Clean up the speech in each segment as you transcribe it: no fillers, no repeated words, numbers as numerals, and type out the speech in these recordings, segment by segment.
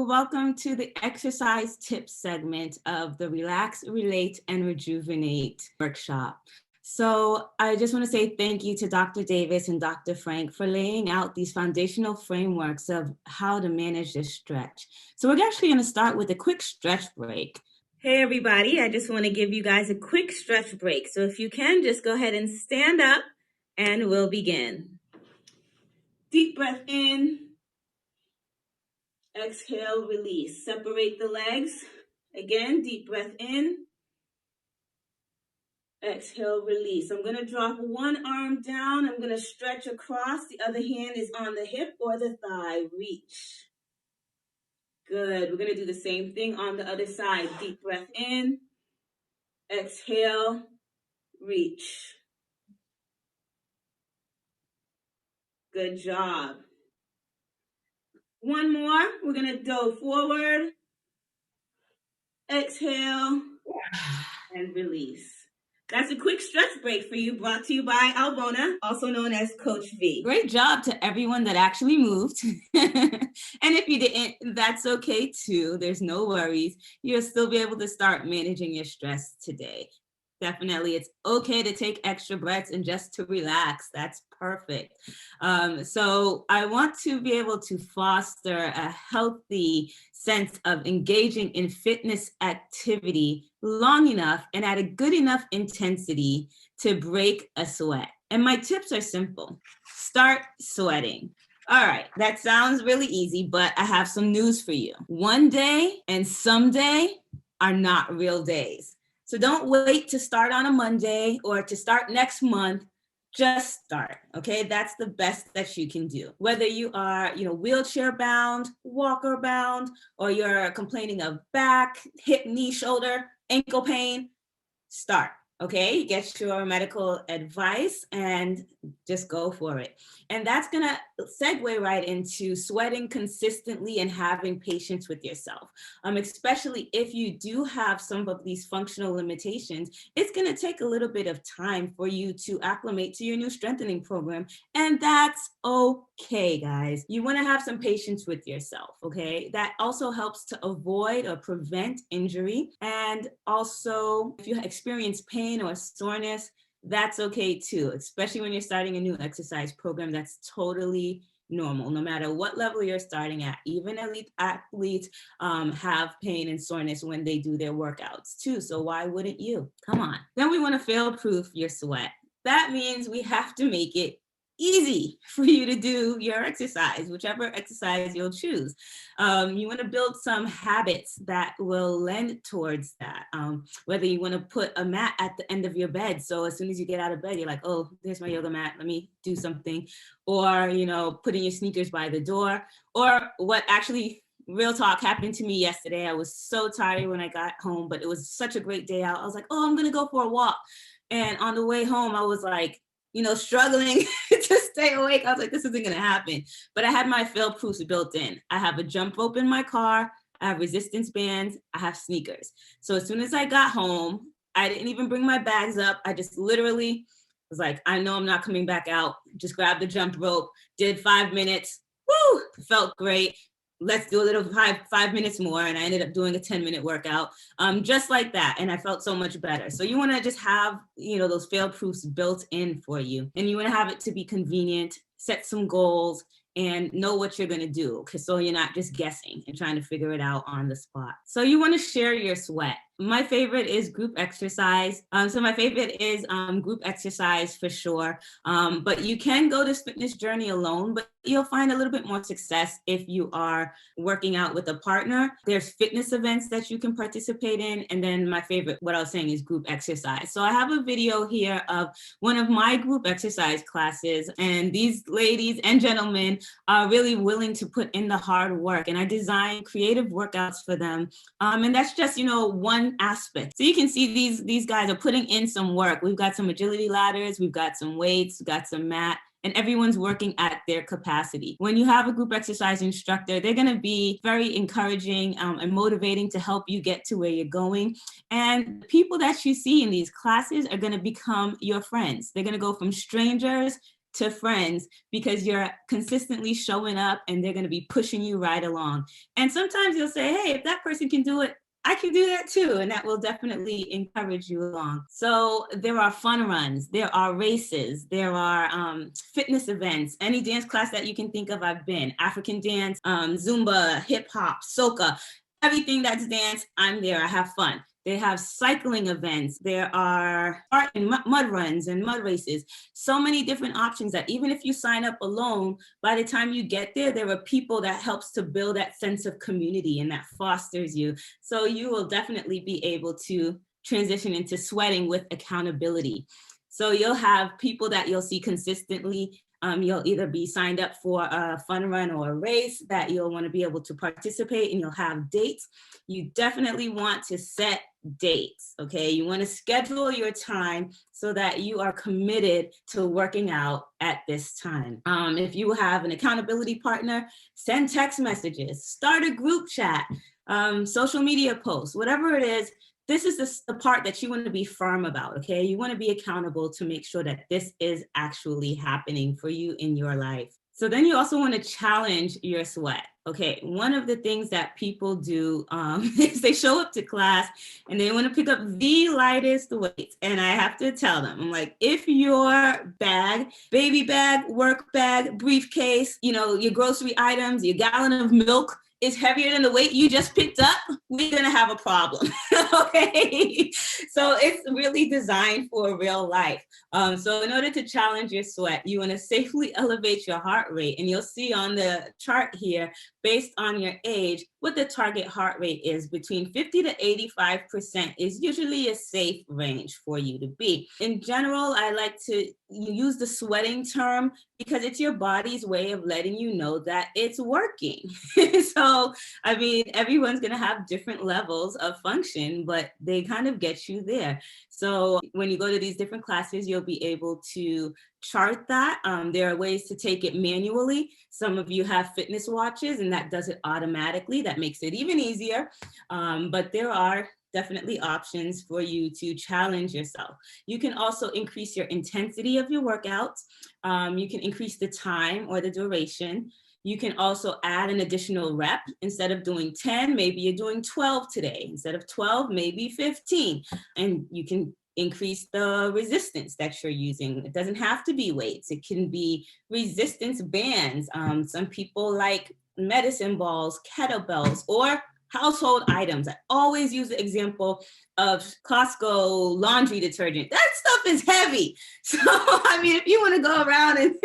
welcome to the exercise tips segment of the Relax, Relate, and Rejuvenate workshop. So I just want to say thank you to Dr. Davis and Dr. Frank for laying out these foundational frameworks of how to manage this stretch. So we're actually going to start with a quick stretch break. Hey everybody, I just want to give you guys a quick stretch break. So if you can, just go ahead and stand up and we'll begin. Deep breath in. Exhale, release. Separate the legs. Again, deep breath in. Exhale, release. I'm going to drop one arm down. I'm going to stretch across. The other hand is on the hip or the thigh. Reach. Good. We're going to do the same thing on the other side. Deep breath in. Exhale, reach. Good job. One more. We're going to go forward. Exhale and release. That's a quick stretch break for you, brought to you by Alvona, also known as Coach V. Great job to everyone that actually moved. And if you didn't, that's okay too. There's no worries. You'll still be able to start managing your stress today. Definitely, it's okay to take extra breaths and just to relax. That's perfect. So I want to be able to foster a healthy sense of engaging in fitness activity long enough and at a good enough intensity to break a sweat. And my tips are simple. Start sweating. All right, that sounds really easy, but I have some news for you. One day and someday are not real days. So don't wait to start on a Monday or to start next month. Just start, okay? That's the best that you can do. Whether you are, wheelchair bound, walker bound, or you're complaining of back, hip, knee, shoulder, ankle pain, start, okay? Get your medical advice and just go for it. And that's gonna segue right into sweating consistently and having patience with yourself. Especially if you do have some of these functional limitations, it's gonna take a little bit of time for you to acclimate to your new strengthening program. And that's okay, guys. You wanna have some patience with yourself, okay? That also helps to avoid or prevent injury. And also, if you experience pain or soreness, that's okay too, especially when you're starting a new exercise program. That's totally normal, no matter what level you're starting at. Even elite athletes have pain and soreness when they do their workouts too. So why wouldn't you? Come on. Then we want to fail-proof your sweat. That means we have to make it easy for you to do your exercise, whichever exercise you'll choose. You want to build some habits that will lend towards that. Whether you want to put a mat at the end of your bed, so as soon as you get out of bed, you're like, oh, there's my yoga mat, let me do something. Or, putting your sneakers by the door. Or what actually, real talk, happened to me yesterday. I was so tired when I got home, but it was such a great day out. I was like, oh, I'm going to go for a walk. And on the way home, I was like, struggling to stay awake. I was like, this isn't going to happen. But I had my fail-proofs built in. I have a jump rope in my car. I have resistance bands. I have sneakers. So as soon as I got home, I didn't even bring my bags up. I just literally was like, I know I'm not coming back out. Just grabbed the jump rope, did 5 minutes. Woo, felt great. Let's do a little 5 minutes more. And I ended up doing a 10-minute workout, just like that. And I felt so much better. So you want to just have, those fail-proofs built in for you. And you want to have it to be convenient, set some goals, and know what you're going to do. Okay, so you're not just guessing and trying to figure it out on the spot. So you want to share your sweat. My favorite is group exercise. So my favorite is group exercise for sure. But you can go this fitness journey alone, but you'll find a little bit more success if you are working out with a partner. There's fitness events that you can participate in. And then my favorite, what I was saying, is group exercise. So I have a video here of one of my group exercise classes. And these ladies and gentlemen are really willing to put in the hard work. And I design creative workouts for them. And that's just, one aspect. So you can see these guys are putting in some work. We've got some agility ladders, we've got some weights, we've got some mat, and everyone's working at their capacity. When you have a group exercise instructor, they're going to be very encouraging and motivating to help you get to where you're going. And the people that you see in these classes are going to become your friends. They're going to go from strangers to friends because you're consistently showing up and they're going to be pushing you right along. And sometimes you'll say, hey, if that person can do it, I can do that too. And that will definitely encourage you along. So there are fun runs, there are races, there are fitness events, any dance class that you can think of, I've been. African dance, Zumba, hip hop, soca, everything that's dance, I'm there, I have fun. They have cycling events. There are art and mud runs and mud races. So many different options that even if you sign up alone, by the time you get there, there are people that helps to build that sense of community and that fosters you. So you will definitely be able to transition into sweating with accountability. So you'll have people that you'll see consistently. You'll either be signed up for a fun run or a race that you'll want to be able to participate, and you'll have dates. You definitely want to set dates, okay? You want to schedule your time so that you are committed to working out at this time. If you have an accountability partner, send text messages, start a group chat, social media posts, whatever it is. This is the part that you want to be firm about, okay? You want to be accountable to make sure that this is actually happening for you in your life. So then you also want to challenge your sweat, okay? One of the things that people do is they show up to class and they want to pick up the lightest weights. And I have to tell them, I'm like, if your bag, baby bag, work bag, briefcase, your grocery items, your gallon of milk, is heavier than the weight you just picked up, we're gonna have a problem, okay? So it's really designed for real life. So in order to challenge your sweat, you wanna safely elevate your heart rate, and you'll see on the chart here, based on your age, what the target heart rate is. Between 50 to 85% is usually a safe range for you to be. In general, I like to use the sweating term because it's your body's way of letting you know that it's working. So, I mean, everyone's gonna have different levels of function, but they kind of get you there. So when you go to these different classes, you'll be able to chart that. There are ways to take it manually. Some of you have fitness watches and that does it automatically. That makes it even easier. But there are definitely options for you to challenge yourself. You can also increase your intensity of your workouts. You can increase the time or the duration. You can also add an additional rep. Instead of doing 10, maybe you're doing 12 today. Instead of 12, maybe 15. And you can increase the resistance that you're using. It doesn't have to be weights. It can be resistance bands. Some people like medicine balls, kettlebells, or household items. I always use the example of Costco laundry detergent. That stuff is heavy. So, I mean, if you want to go around and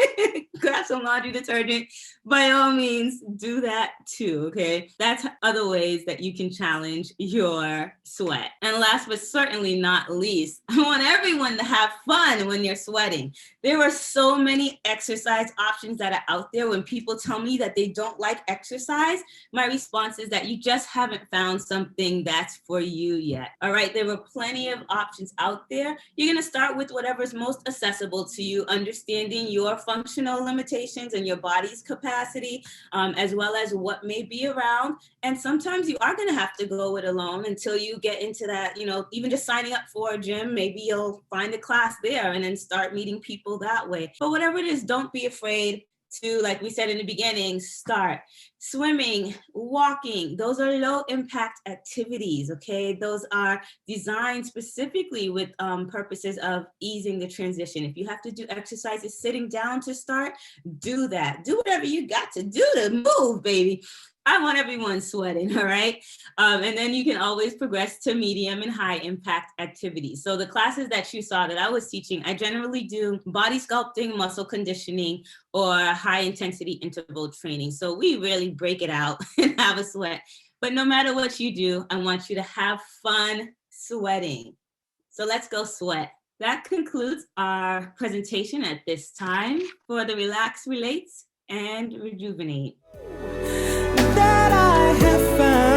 grab some laundry detergent, by all means, do that too, okay? That's other ways that you can challenge your sweat. And last but certainly not least, I want everyone to have fun when you're sweating. There are so many exercise options that are out there. When people tell me that they don't like exercise, my response is that you just haven't found something that's for you yet. All right, there are plenty of options out there. You're gonna start with whatever's most accessible to you, understanding your functional limitations and your body's capacity, as well as what may be around. And sometimes you are gonna have to go it alone until you get into that, even just signing up for a gym, maybe you'll find a class there and then start meeting people that way. But whatever it is, don't be afraid to, like we said in the beginning, start. Swimming, walking, those are low impact activities, okay? Those are designed specifically with purposes of easing the transition. If you have to do exercises sitting down to start, do that. Do whatever you got to do to move, baby. I want everyone sweating, all right? And then you can always progress to medium and high impact activities. So the classes that you saw that I was teaching, I generally do body sculpting, muscle conditioning, or high intensity interval training. So we really break it out and have a sweat. But no matter what you do, I want you to have fun sweating. So let's go sweat. That concludes our presentation at this time for the Relax, Relates, and Rejuvenate. That I have found.